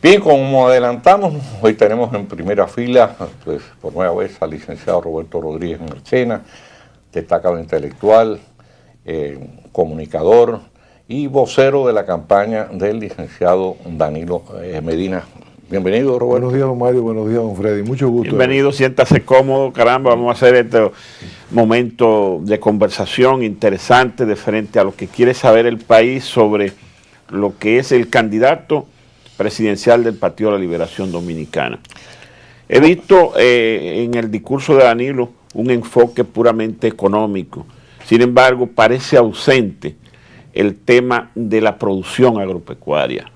Bien, como adelantamos, hoy tenemos en primera fila, pues, por nueva vez, al licenciado Roberto Rodríguez Marchena, destacado intelectual, comunicador y vocero de la campaña del licenciado Danilo Medina. Bienvenido, Roberto. Buenos días, don Mario. Buenos días, don Freddy. Mucho gusto. Bienvenido, siéntase cómodo, caramba. Vamos a hacer este momento de conversación interesante de frente a lo que quiere saber el país sobre lo que es el candidato presidencial del Partido de la Liberación Dominicana. He visto en el discurso de Danilo un enfoque puramente económico. Sin embargo, parece ausente el tema de la producción agropecuaria.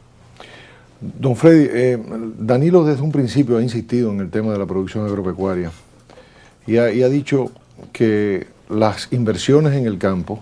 Don Freddy, Danilo desde un principio ha insistido en el tema de la producción agropecuaria y ha dicho que las inversiones en el campo,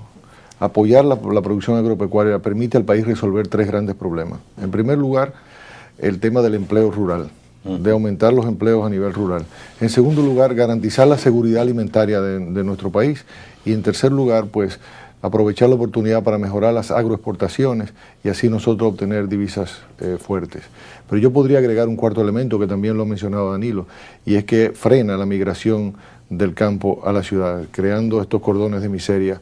apoyar la producción agropecuaria, permite al país resolver tres grandes problemas. En primer lugar, el tema del empleo rural, de aumentar los empleos a nivel rural. En segundo lugar, garantizar la seguridad alimentaria de nuestro país. Y en tercer lugar, pues, aprovechar la oportunidad para mejorar las agroexportaciones y así nosotros obtener divisas fuertes. Pero yo podría agregar un cuarto elemento que también lo ha mencionado Danilo, y es que frena la migración del campo a la ciudad, creando estos cordones de miseria,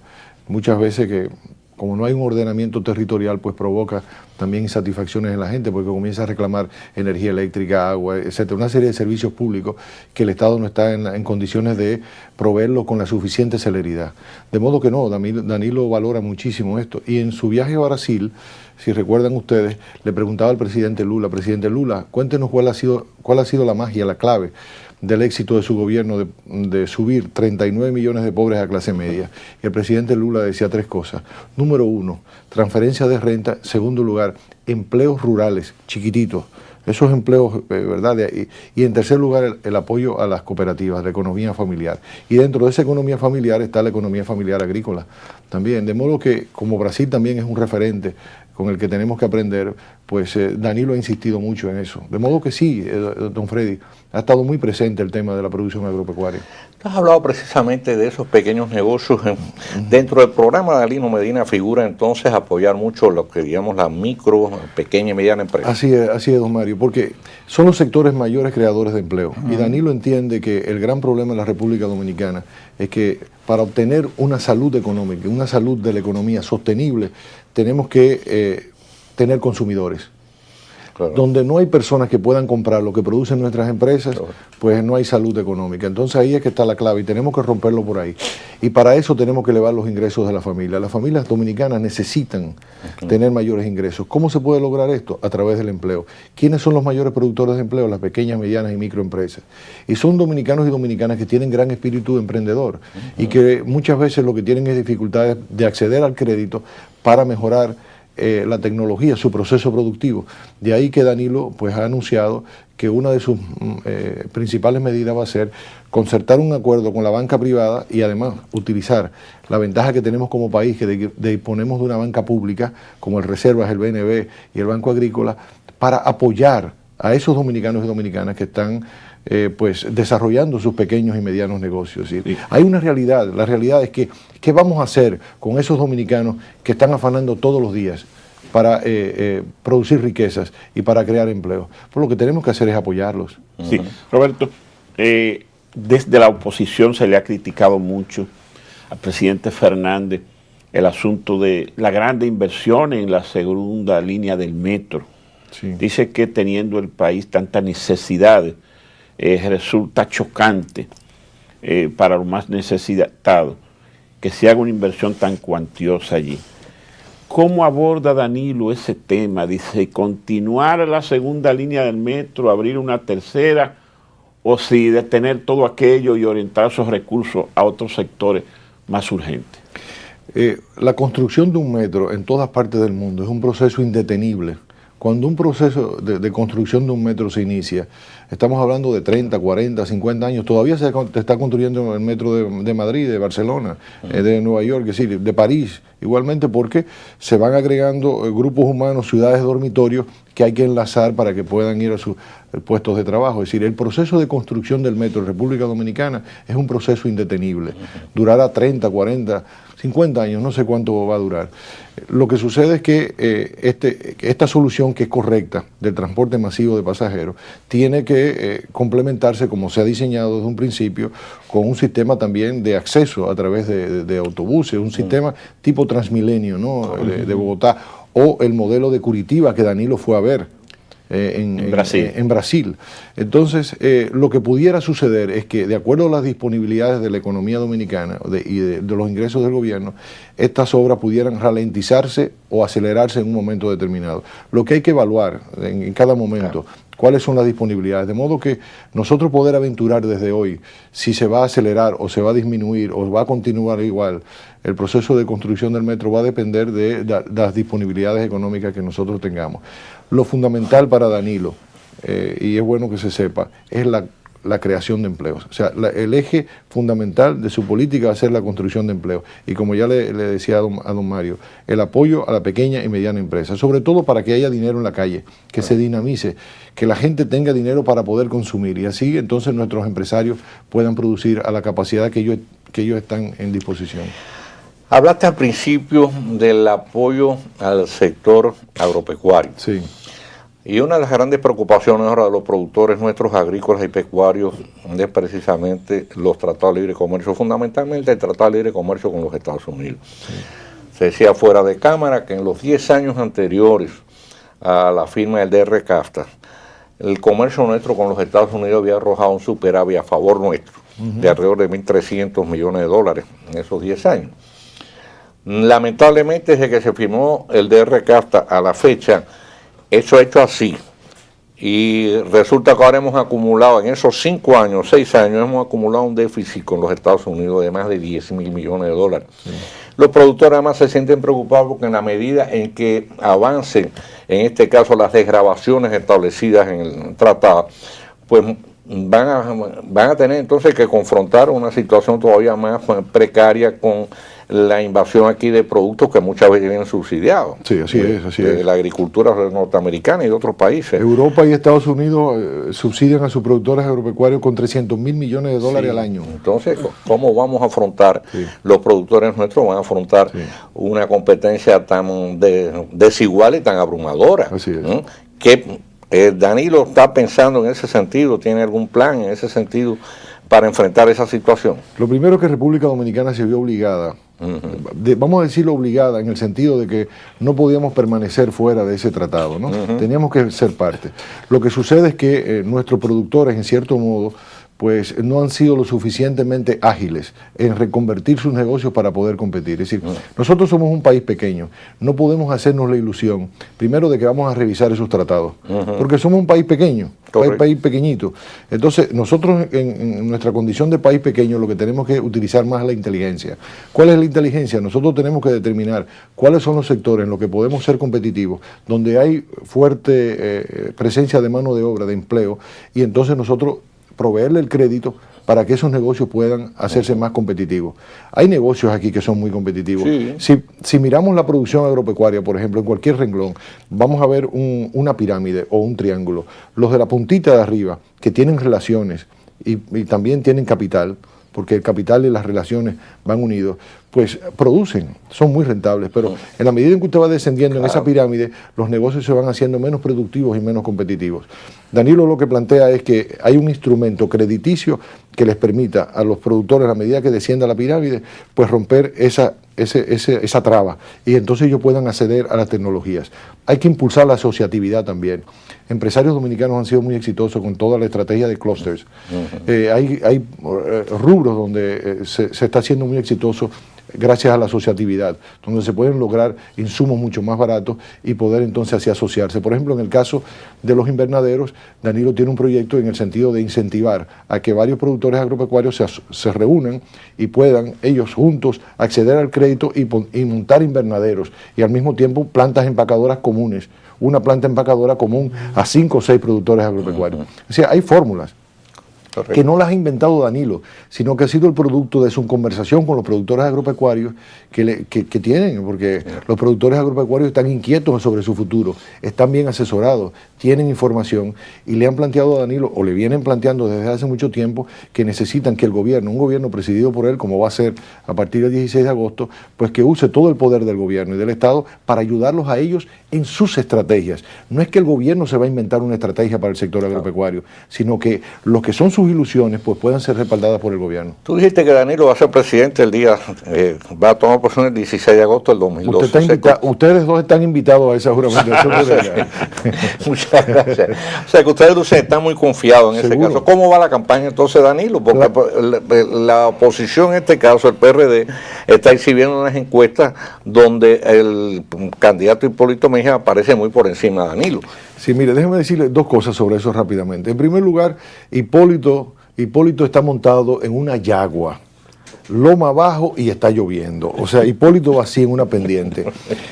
muchas veces que, como no hay un ordenamiento territorial, pues provoca también insatisfacciones en la gente, porque comienza a reclamar energía eléctrica, agua, etcétera, una serie de servicios públicos que el Estado no está en condiciones de proveerlos con la suficiente celeridad. De modo que no, Danilo valora muchísimo esto. Y en su viaje a Brasil, si recuerdan ustedes, le preguntaba al presidente Lula, cuéntenos cuál ha sido la magia, la clave del éxito de su gobierno de subir 39 millones de pobres a clase media. Y el presidente Lula decía tres cosas. Número uno, transferencia de renta. Segundo lugar, empleos rurales, chiquititos. Esos empleos, ¿verdad? Y en tercer lugar, el apoyo a las cooperativas, la economía familiar. Y dentro de esa economía familiar está la economía familiar agrícola también. De modo que, como Brasil también es un referente con el que tenemos que aprender, pues Danilo ha insistido mucho en eso. De modo que sí, don Freddy, ha estado muy presente el tema de la producción agropecuaria. Has hablado precisamente de esos pequeños negocios. Dentro del programa de Danilo Medina figura entonces apoyar mucho lo que digamos la micro, pequeña y mediana empresa. Así es, don Mario, porque son los sectores mayores creadores de empleo. Y Danilo entiende que el gran problema en la República Dominicana es que para obtener una salud económica, una salud de la economía sostenible, tenemos que tener consumidores. Claro. Donde no hay personas que puedan comprar lo que producen nuestras empresas, claro, pues no hay salud económica. Entonces ahí es que está la clave y tenemos que romperlo por ahí. Y para eso tenemos que elevar los ingresos de la familia. Las familias dominicanas necesitan tener mayores ingresos. ¿Cómo se puede lograr esto? A través del empleo. ¿Quiénes son los mayores productores de empleo? Las pequeñas, medianas y microempresas. Y son dominicanos y dominicanas que tienen gran espíritu emprendedor y que muchas veces lo que tienen es dificultades de acceder al crédito para mejorar la tecnología, su proceso productivo. De ahí que Danilo pues ha anunciado que una de sus principales medidas va a ser concertar un acuerdo con la banca privada y además utilizar la ventaja que tenemos como país, que disponemos de una banca pública como el Reservas, el BNB y el Banco Agrícola, para apoyar a esos dominicanos y dominicanas que están pues desarrollando sus pequeños y medianos negocios. ¿Sí? Hay una realidad, la realidad es que ¿qué vamos a hacer con esos dominicanos que están afanando todos los días para producir riquezas y para crear empleo? Pues lo que tenemos que hacer es apoyarlos. Sí, Roberto, desde la oposición se le ha criticado mucho al presidente Fernández el asunto de la grande inversión en la segunda línea del metro. Sí. Dice que teniendo el país tantas necesidades, resulta chocante para los más necesitados que se haga una inversión tan cuantiosa allí. ¿Cómo aborda Danilo ese tema? Dice, ¿continuar la segunda línea del metro, abrir una tercera, o si detener todo aquello y orientar esos recursos a otros sectores más urgentes? La construcción de un metro en todas partes del mundo es un proceso indetenible. Cuando un proceso de construcción de un metro se inicia, estamos hablando de 30, 40, 50 años, todavía se está construyendo el metro de Madrid, de Barcelona, de Nueva York, es decir, de París, igualmente porque se van agregando grupos humanos, ciudades dormitorios que hay que enlazar para que puedan ir a sus puestos de trabajo. Es decir, el proceso de construcción del metro en República Dominicana es un proceso indetenible. Durará 30, 40, 50 años, no sé cuánto va a durar. Lo que sucede es que esta solución, que es correcta, del transporte masivo de pasajeros, tiene que complementarse, como se ha diseñado desde un principio, con un sistema también de acceso a través de autobuses, un sistema tipo Transmilenio, ¿no? de Bogotá, o el modelo de Curitiba que Danilo fue a ver en Brasil. Entonces, lo que pudiera suceder es que, de acuerdo a las disponibilidades de la economía dominicana y de los ingresos del gobierno, estas obras pudieran ralentizarse o acelerarse en un momento determinado. Lo que hay que evaluar en cada momento, cuáles son las disponibilidades, de modo que nosotros poder aventurar desde hoy si se va a acelerar o se va a disminuir o va a continuar igual. El proceso de construcción del metro va a depender de las disponibilidades económicas que nosotros tengamos. Lo fundamental para Danilo, y es bueno que se sepa, es la creación de empleos. O sea, el eje fundamental de su política va a ser la construcción de empleos. Y como ya le decía a don Mario, el apoyo a la pequeña y mediana empresa, sobre todo para que haya dinero en la calle, que se dinamice, que la gente tenga dinero para poder consumir, y así entonces nuestros empresarios puedan producir a la capacidad que ellos están en disposición. Hablaste al principio del apoyo al sector agropecuario. Sí. Y una de las grandes preocupaciones ahora de los productores nuestros agrícolas y pecuarios es precisamente los tratados de libre comercio, fundamentalmente el tratado de libre comercio con los Estados Unidos. Sí. Se decía fuera de cámara que en los 10 años anteriores a la firma del DR-CAFTA, el comercio nuestro con los Estados Unidos había arrojado un superávit a favor nuestro, de alrededor de 1.300 millones de dólares en esos 10 años. Lamentablemente, desde que se firmó el DR-CAFTA a la fecha, eso ha hecho así, y resulta que ahora hemos acumulado, en esos 5 años, 6 años, hemos acumulado un déficit con los Estados Unidos de más de 10.000 millones de dólares. Sí. Los productores además se sienten preocupados porque en la medida en que avancen, en este caso, las desgravaciones establecidas en el tratado, pues van a tener entonces que confrontar una situación todavía más precaria con la invasión aquí de productos que muchas veces vienen subsidiados. Sí, así es. De la agricultura norteamericana y de otros países. Europa y Estados Unidos subsidian a sus productores agropecuarios con 300.000 millones de dólares al año. Entonces, ¿cómo vamos a afrontar, los productores nuestros van a afrontar una competencia tan desigual y tan abrumadora? Así es. ¿no? Que Danilo está pensando en ese sentido, tiene algún plan en ese sentido para enfrentar esa situación. Lo primero es que República Dominicana se vio obligada, vamos a decirlo obligada, en el sentido de que no podíamos permanecer fuera de ese tratado, ¿no? Teníamos que ser parte. Lo que sucede es que nuestros productores, en cierto modo, pues no han sido lo suficientemente ágiles en reconvertir sus negocios para poder competir. Es decir, nosotros somos un país pequeño, no podemos hacernos la ilusión, primero, de que vamos a revisar esos tratados, porque somos un país pequeño, un país pequeñito. Entonces, nosotros en nuestra condición de país pequeño lo que tenemos que utilizar más es la inteligencia. ¿Cuál es la inteligencia? Nosotros tenemos que determinar cuáles son los sectores en los que podemos ser competitivos, donde hay fuerte presencia de mano de obra, de empleo, y entonces nosotros proveerle el crédito para que esos negocios puedan hacerse más competitivos. Hay negocios aquí que son muy competitivos. Sí. Si miramos la producción agropecuaria, por ejemplo, en cualquier renglón, vamos a ver una pirámide o un triángulo. Los de la puntita de arriba, que tienen relaciones y también tienen capital, porque el capital y las relaciones van unidos, pues producen, son muy rentables, pero en la medida en que usted va descendiendo en esa pirámide, los negocios se van haciendo menos productivos y menos competitivos. Danilo lo que plantea es que hay un instrumento crediticio que les permita a los productores, a la medida que descienda la pirámide, pues romper esa traba, y entonces ellos puedan acceder a las tecnologías. Hay que impulsar la asociatividad también. Empresarios dominicanos han sido muy exitosos con toda la estrategia de clusters. Hay rubros donde se está haciendo muy exitoso gracias a la asociatividad, donde se pueden lograr insumos mucho más baratos y poder entonces así asociarse. Por ejemplo, en el caso de los invernaderos, Danilo tiene un proyecto en el sentido de incentivar a que varios productores agropecuarios se reúnan y puedan ellos juntos acceder al crédito y montar invernaderos, y al mismo tiempo plantas empacadoras comunes, una planta empacadora común a 5 o 6 productores agropecuarios. O sea, hay fórmulas. Correcto. que no las ha inventado Danilo, sino que ha sido el producto de su conversación con los productores agropecuarios que tienen, porque los productores agropecuarios están inquietos sobre su futuro, están bien asesorados, tienen información y le han planteado a Danilo, o le vienen planteando desde hace mucho tiempo, que necesitan que el gobierno, un gobierno presidido por él, como va a ser a partir del 16 de agosto, pues que use todo el poder del gobierno y del Estado para ayudarlos a ellos en sus estrategias. No es que el gobierno se va a inventar una estrategia para el sector agropecuario, sino que los que son sus ilusiones pues puedan ser respaldadas por el gobierno. Tú dijiste que Danilo va a ser presidente el día, va a tomar posesión el 16 de agosto del 2012. Ustedes dos están invitados a esa juramentación. Muchas gracias. O sea que ustedes están muy confiados en ese caso. ¿Cómo va la campaña entonces, Danilo? Porque la oposición, en este caso el PRD, está exhibiendo unas encuestas donde el candidato Hipólito Mejía aparece muy por encima de Danilo. Sí, mire, déjeme decirle dos cosas sobre eso rápidamente. En primer lugar, Hipólito está montado en una yagua, loma abajo y está lloviendo. O sea, Hipólito va así en una pendiente.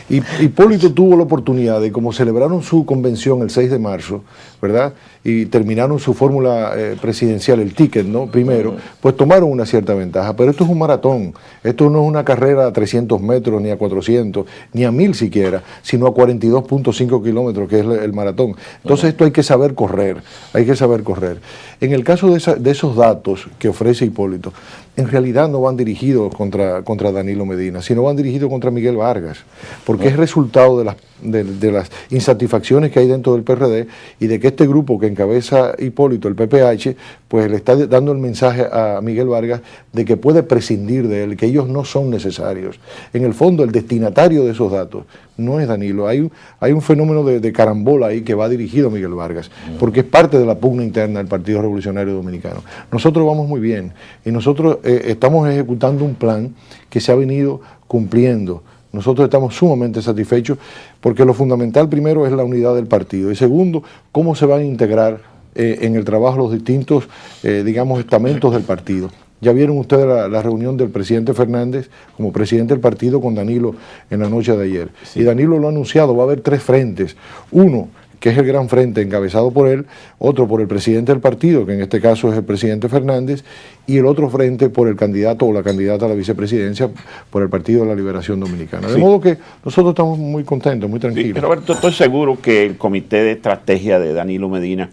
Hipólito tuvo la oportunidad de, como celebraron su convención el 6 de marzo, ¿verdad? Y terminaron su fórmula presidencial, el ticket, ¿no? Primero, pues tomaron una cierta ventaja. Pero esto es un maratón. Esto no es una carrera a 300 metros, ni a 400, ni a 1000 siquiera, sino a 42.5 kilómetros, que es el maratón. Entonces esto hay que saber correr, hay que saber correr. En el caso de esos datos que ofrece Hipólito, en realidad no van dirigidos contra Danilo Medina, sino van dirigidos contra Miguel Vargas, porque es resultado de las insatisfacciones que hay dentro del PRD y de que este grupo que encabeza Hipólito, el PPH, pues le está dando el mensaje a Miguel Vargas de que puede prescindir de él, que ellos no son necesarios. En el fondo, el destinatario de esos datos no es Danilo. Hay un fenómeno de carambola ahí que va dirigido a Miguel Vargas, porque es parte de la pugna interna del Partido Revolucionario Dominicano. Nosotros vamos muy bien y nosotros estamos ejecutando un plan que se ha venido cumpliendo. Nosotros estamos sumamente satisfechos porque lo fundamental primero es la unidad del partido y segundo, cómo se van a integrar en el trabajo los distintos, digamos, estamentos del partido. Ya vieron ustedes la reunión del presidente Fernández como presidente del partido con Danilo en la noche de ayer. Sí. Y Danilo lo ha anunciado, va a haber 3 frentes. Uno, que es el gran frente encabezado por él, otro por el presidente del partido, que en este caso es el presidente Fernández, y el otro frente por el candidato o la candidata a la vicepresidencia por el Partido de la Liberación Dominicana. De modo que nosotros estamos muy contentos, muy tranquilos. Sí, Roberto, estoy seguro que el comité de estrategia de Danilo Medina,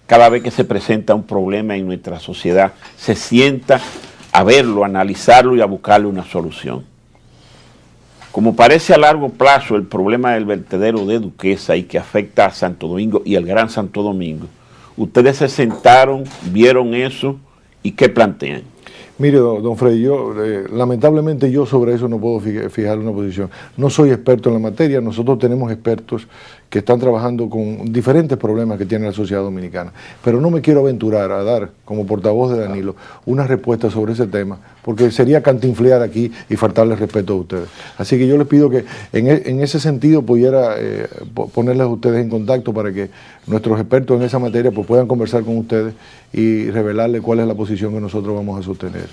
cada vez que se presenta un problema en nuestra sociedad, se sienta a verlo, a analizarlo y a buscarle una solución. Como parece a largo plazo el problema del vertedero de Duquesa y que afecta a Santo Domingo y el Gran Santo Domingo, ustedes se sentaron, vieron eso y ¿qué plantean? Mire, don Freddy, lamentablemente yo sobre eso no puedo fijar una posición. No soy experto en la materia, nosotros tenemos expertos que están trabajando con diferentes problemas que tiene la sociedad dominicana. Pero no me quiero aventurar a dar, como portavoz de Danilo, una respuesta sobre ese tema, porque sería cantinflear aquí y faltarle respeto a ustedes. Así que yo les pido que en ese sentido pudiera ponerles a ustedes en contacto para que nuestros expertos en esa materia pues, puedan conversar con ustedes y revelarles cuál es la posición que nosotros vamos a sostener.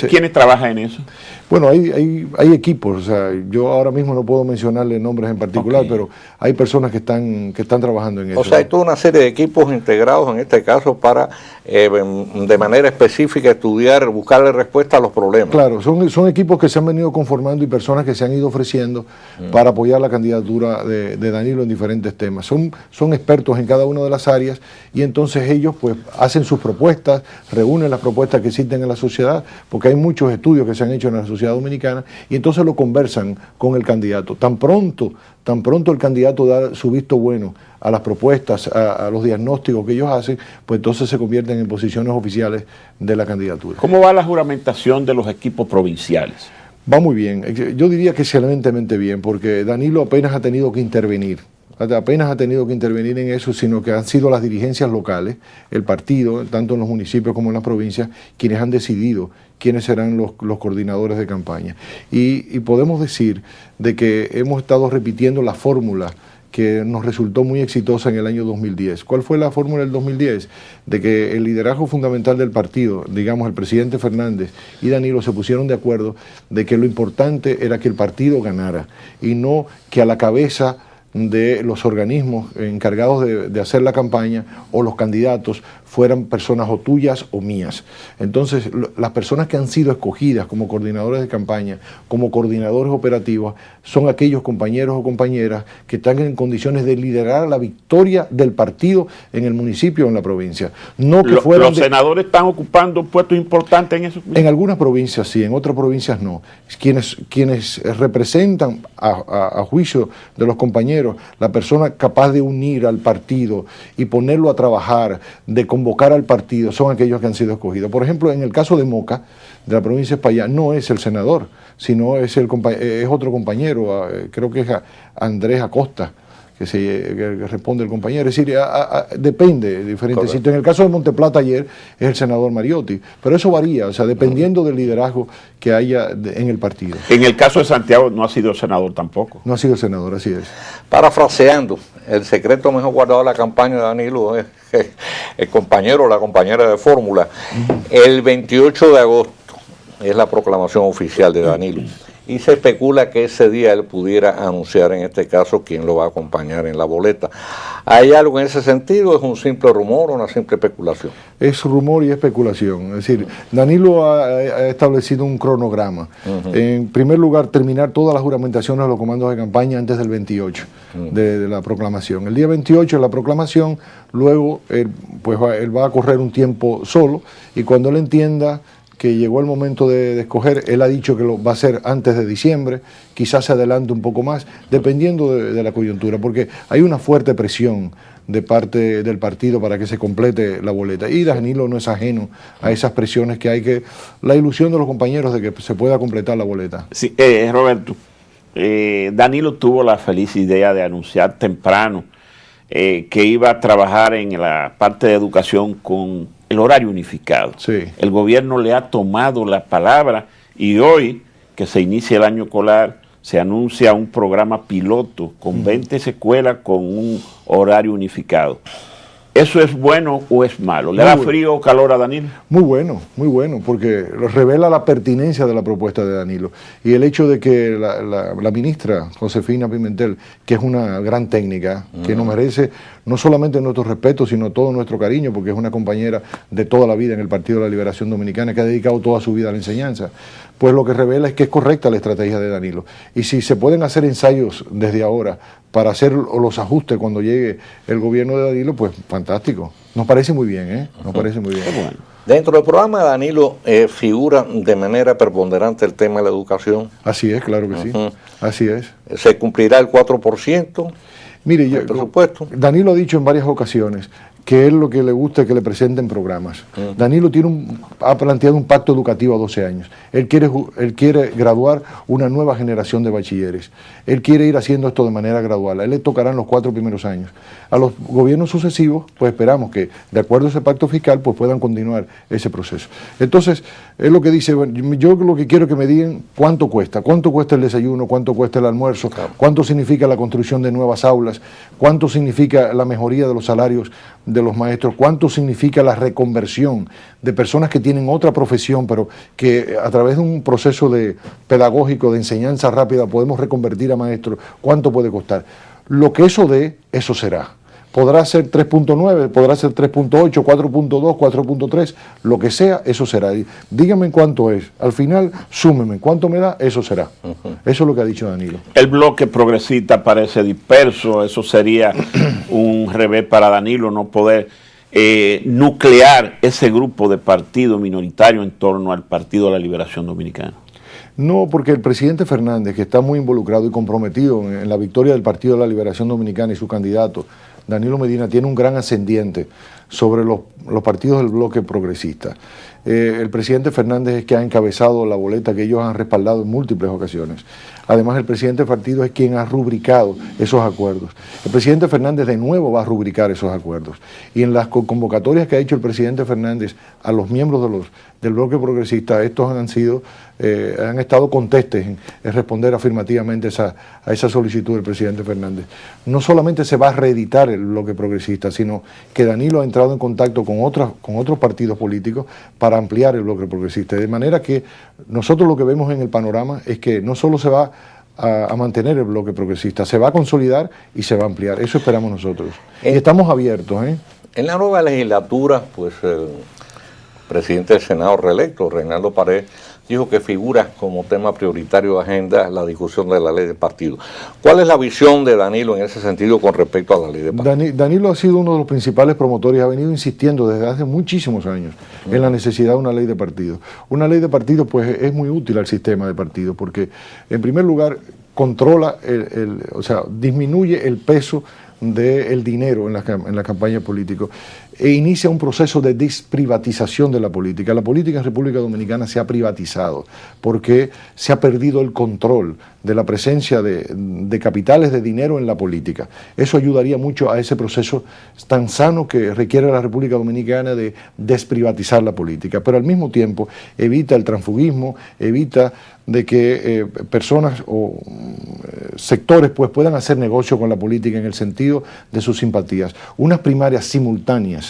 ¿Quiénes trabajan en eso? Bueno, hay equipos, o sea, yo ahora mismo no puedo mencionarle nombres en particular, pero hay personas que están trabajando en eso. O sea, hay toda una serie de equipos integrados en este caso para de manera específica estudiar, buscarle respuesta a los problemas. Claro, son equipos que se han venido conformando y personas que se han ido ofreciendo para apoyar la candidatura de Danilo en diferentes temas. Son expertos en cada una de las áreas y entonces ellos pues hacen sus propuestas, reúnen las propuestas que existen en la sociedad, porque hay muchos estudios que se han hecho en la sociedad dominicana y entonces lo conversan con el candidato. Tan pronto el candidato da su visto bueno a las propuestas, a los diagnósticos que ellos hacen, pues entonces se convierten en posiciones oficiales de la candidatura. ¿Cómo va la juramentación de los equipos provinciales? Va muy bien, yo diría que excelentemente bien, porque Danilo apenas ha tenido que intervenir. En eso, sino que han sido las dirigencias locales, el partido, tanto en los municipios como en las provincias, quienes han decidido quiénes serán los coordinadores de campaña. Y podemos decir de que hemos estado repitiendo la fórmula que nos resultó muy exitosa en el año 2010. ¿Cuál fue la fórmula del 2010? De que el liderazgo fundamental del partido, digamos el presidente Fernández y Danilo, se pusieron de acuerdo de que lo importante era que el partido ganara y no que a la cabeza de los organismos encargados de hacer la campaña o los candidatos fueran personas o tuyas o mías. Entonces, las personas que han sido escogidas como coordinadores de campaña, como coordinadores operativos, son aquellos compañeros o compañeras que están en condiciones de liderar la victoria del partido en el municipio o en la provincia. No que fueran ¿Los senadores están ocupando puestos importantes en eso? En algunas provincias sí, en otras provincias no. Quienes representan a juicio de los compañeros, la persona capaz de unir al partido y ponerlo a trabajar, de convocar al partido, son aquellos que han sido escogidos. Por ejemplo, en el caso de Moca, de la provincia de España, no es el senador, sino es otro compañero, creo que es Andrés Acosta, que responde el compañero. Es decir, depende de diferentes sitios. En el caso de Monteplata ayer es el senador Mariotti, pero eso varía, o sea, dependiendo del liderazgo que haya en el partido. En el caso de Santiago no ha sido senador tampoco. No ha sido senador, así es. Parafraseando, el secreto mejor guardado de la campaña de Danilo es el compañero o la compañera de fórmula. El 28 de agosto es la proclamación oficial de Danilo. Y se especula que ese día él pudiera anunciar en este caso quién lo va a acompañar en la boleta. ¿Hay algo en ese sentido? ¿Es un simple rumor o una simple especulación? Es rumor y especulación. Es decir, Danilo ha establecido un cronograma. En primer lugar, terminar todas las juramentaciones de los comandos de campaña antes del 28 de la proclamación. El día 28 de la proclamación, luego él va a correr un tiempo solo y cuando él entienda que llegó el momento de escoger, él ha dicho que lo va a hacer antes de diciembre, quizás se adelante un poco más, dependiendo de la coyuntura, porque hay una fuerte presión de parte del partido para que se complete la boleta. Y Danilo no es ajeno a esas presiones que hay, la ilusión de los compañeros de que se pueda completar la boleta. Sí, Roberto, Danilo tuvo la feliz idea de anunciar temprano que iba a trabajar en la parte de educación con el horario unificado. Sí. El gobierno le ha tomado la palabra y hoy, que se inicia el año escolar, se anuncia un programa piloto con 20 escuelas con un horario unificado. ¿Eso es bueno o es malo? ¿Le da frío o calor a Danilo? Muy bueno, porque revela la pertinencia de la propuesta de Danilo. Y el hecho de que la ministra Josefina Pimentel, que es una gran técnica, que nos merece no solamente nuestro respeto, sino todo nuestro cariño, porque es una compañera de toda la vida en el Partido de la Liberación Dominicana, que ha dedicado toda su vida a la enseñanza, pues lo que revela es que es correcta la estrategia de Danilo. Y si se pueden hacer ensayos desde ahora para hacer los ajustes cuando llegue el gobierno de Danilo, pues fantástico. Nos parece muy bien, ¿eh? Nos parece muy bien. Bueno. Dentro del programa de Danilo figura de manera preponderante el tema de la educación. Así es, claro que sí. Así es. ¿Se cumplirá el 4%? Mire, presupuesto. Danilo ha dicho en varias ocasiones que él lo que le gusta es que le presenten programas. Danilo ha planteado un pacto educativo a 12 años. Él quiere graduar una nueva generación de bachilleres. Él quiere ir haciendo esto de manera gradual. A él le tocarán los 4 primeros años. A los gobiernos sucesivos, pues esperamos que, de acuerdo a ese pacto fiscal, pues puedan continuar ese proceso. Entonces, es lo que dice, bueno, yo lo que quiero que me digan cuánto cuesta el desayuno, cuánto cuesta el almuerzo, cuánto significa la construcción de nuevas aulas, cuánto significa la mejoría de los salarios de los maestros, cuánto significa la reconversión de personas que tienen otra profesión, pero que a través de un proceso pedagógico de enseñanza rápida podemos reconvertir a maestros, cuánto puede costar. Lo que eso dé, eso será. Podrá ser 3.9, podrá ser 3.8, 4.2, 4.3, lo que sea, eso será. Dígame cuánto es. Al final, súmeme. ¿Cuánto me da? Eso será. Eso es lo que ha dicho Danilo. El bloque progresista parece disperso. Eso sería un revés para Danilo, no poder nuclear ese grupo de partidos minoritarios en torno al Partido de la Liberación Dominicana. No, porque el presidente Fernández, que está muy involucrado y comprometido en la victoria del Partido de la Liberación Dominicana y su candidato, Danilo Medina, tiene un gran ascendiente sobre los partidos del bloque progresista. El presidente Fernández es que ha encabezado la boleta que ellos han respaldado en múltiples ocasiones. Además, el presidente del partido es quien ha rubricado esos acuerdos. El presidente Fernández de nuevo va a rubricar esos acuerdos. Y en las convocatorias que ha hecho el presidente Fernández a los miembros del bloque progresista, estos han estado contestes en responder afirmativamente a esa solicitud del presidente Fernández. No solamente se va a reeditar el bloque progresista, sino que Danilo ha entrado en contacto con otros partidos políticos para ampliar el bloque progresista. De manera que nosotros lo que vemos en el panorama es que no solo se va a mantener el bloque progresista, se va a consolidar y se va a ampliar. Eso esperamos nosotros. Y estamos abiertos, En la nueva legislatura, pues el presidente del Senado reelecto, Reinaldo Paredes, dijo que figura como tema prioritario de agenda la discusión de la ley de partidos. ¿Cuál es la visión de Danilo en ese sentido con respecto a la ley de partidos? Danilo ha sido uno de los principales promotores, ha venido insistiendo desde hace muchísimos años en la necesidad de una ley de partidos. Una ley de partidos pues es muy útil al sistema de partidos porque en primer lugar controla, o sea, disminuye el peso del dinero en la campaña política e inicia un proceso de desprivatización de la política. La política en República Dominicana se ha privatizado porque se ha perdido el control de la presencia de capitales de dinero en la política. Eso ayudaría mucho a ese proceso tan sano que requiere la República Dominicana de desprivatizar la política, pero al mismo tiempo evita el transfugismo, evita de que personas o sectores pues puedan hacer negocio con la política en el sentido de sus simpatías. Unas primarias simultáneas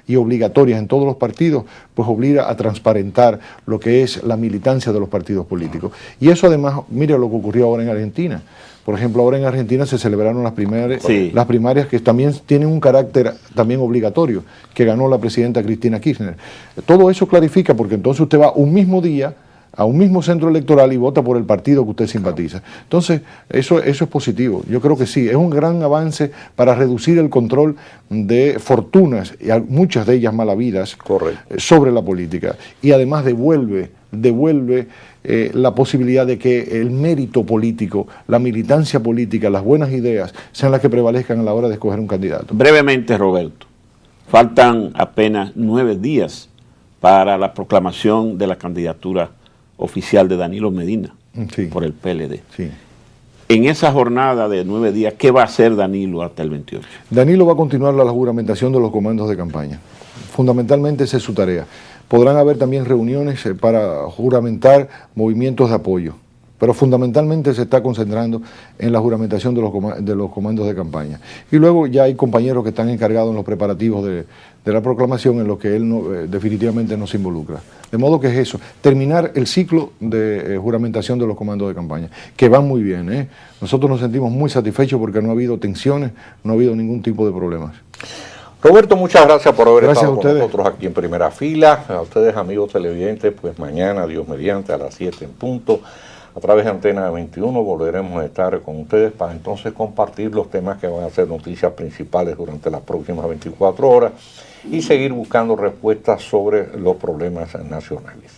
y obligatorias en todos los partidos, pues obliga a transparentar lo que es la militancia de los partidos políticos. Y eso además, mire lo que ocurrió ahora en Argentina. Por ejemplo, ahora en Argentina se celebraron las primarias que también tienen un carácter también obligatorio, que ganó la presidenta Cristina Kirchner. Todo eso clarifica, porque entonces usted va un mismo día a un mismo centro electoral y vota por el partido que usted simpatiza. Entonces, eso es positivo. Yo creo que sí, es un gran avance para reducir el control de fortunas, y muchas de ellas mal habidas, sobre la política. Y además devuelve la posibilidad de que el mérito político, la militancia política, las buenas ideas, sean las que prevalezcan a la hora de escoger un candidato. Brevemente, Roberto, faltan apenas 9 días para la proclamación de la candidatura oficial de Danilo Medina por el PLD. Sí. En esa jornada de 9 días, ¿qué va a hacer Danilo hasta el 28? Danilo va a continuar la juramentación de los comandos de campaña. Fundamentalmente esa es su tarea. Podrán haber también reuniones para juramentar movimientos de apoyo, pero fundamentalmente se está concentrando en la juramentación de los comandos de campaña. Y luego ya hay compañeros que están encargados en los preparativos de la proclamación, en los que él definitivamente no se involucra. De modo que es eso, terminar el ciclo de juramentación de los comandos de campaña, que van muy bien. Nosotros nos sentimos muy satisfechos porque no ha habido tensiones, no ha habido ningún tipo de problemas. Roberto, muchas gracias por haber estado con nosotros aquí en Primera Fila. A ustedes, amigos televidentes, pues mañana, Dios mediante, a las 7 en punto, a través de Antena 21, volveremos a estar con ustedes para entonces compartir los temas que van a ser noticias principales durante las próximas 24 horas y seguir buscando respuestas sobre los problemas nacionales.